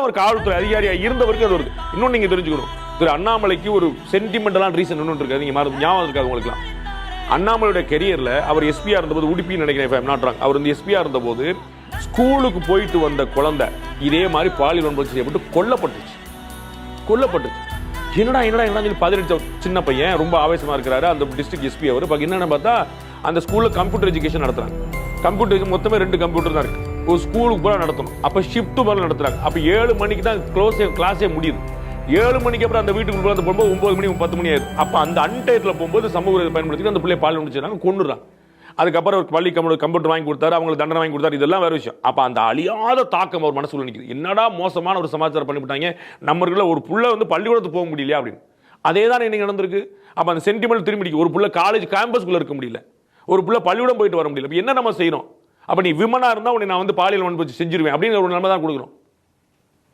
ஒரு காவல்துறை அதிகாரியா இருந்தவருக்கு அது வருது. இன்னொன்னு நீங்க தெரிஞ்சுக்கணும், திரு அண்ணாமலைக்கு ஒரு சென்டிமெண்டலான ரீசன் இன்னொன்று இருக்காது. நீங்க ஞாபகம் இருக்காது உங்களுக்குலாம். அண்ணாமலையோட கெரியர்ல அவர் எஸ்பியா இருந்தபோது, உடுப்பின்னு நினைக்கிறேன், அவர் வந்து எஸ்பியா இருந்தபோது ஸ்கூலுக்கு போயிட்டு வந்த குழந்தை இதே மாதிரி பாலியல் வன்முறை செய்யப்பட்டு கொல்லப்பட்டுச்சு. என்னடா சொல்லி 18 சின்ன பையன் ரொம்ப ஆவேசமா இருக்கிறாரு அந்த டிஸ்ட்ரிக்ட் எஸ்பி. அவர் என்னன்னு பார்த்தா அந்த ஸ்கூல்ல கம்ப்யூட்டர் எஜுகேஷன் நடத்துறாங்க. கம்ப்யூட்டர் மொத்தமே 2 கம்ப்யூட்டர் தான் இருக்கு. ஒரு ஸ்கூலுக்கு போல நடத்தணும். அப்ப ஷிஃப்ட் போல நடத்துறாங்க. அப்ப 7 மணிக்கு தான் கிளாஸே முடியுது. 7 மணிக்கு அப்புறம் அந்த வீட்டுக்கு போகும்போது 9 மணி 10 மணி ஆயிடுது. அப்ப அந்த அன்டைத்துல போகும்போது சமூக பயன்படுத்தி அந்த பிள்ளை பால் முடிச்சாங்க, கொண்டுறாங்க. அதுக்கப்புறம் ஒரு பள்ளி கம்ப்யூட்டர் வாங்கி கொடுத்தாரு, அவங்களுக்கு தண்டனை வாங்கி கொடுத்தாரு. இதெல்லாம் வேற விஷயம். அப்ப அந்த அழியாத தாக்கம் அவர் மனசுல நிற்குது. என்னடா மோசமான ஒரு சமாச்சாரம் பண்ணிவிட்டாங்க, நம்மள ஒரு புள்ள வந்து பள்ளிக்கூடத்துக்கு போக முடியலையா அப்படின்னு. அதே தான் இன்னைக்கு நடந்திருக்கு. அப்ப அந்த சென்டிமெண்ட் திரும்பி ஒரு புள்ள காலேஜ் கேம்பஸ்குள்ள இருக்க முடியல, ஒரு புள்ள பள்ளிக்கூடம் போயிட்டு வர முடியல. என்ன நம்ம செய்யறோம்? அப்ப நீ விமனா இருந்தா உன்னை நான் வந்து பாலியல் வன்முறை செஞ்சிருவேன் அப்படின்னு ஒரு நிலைமை தான் கொடுக்குறோம்.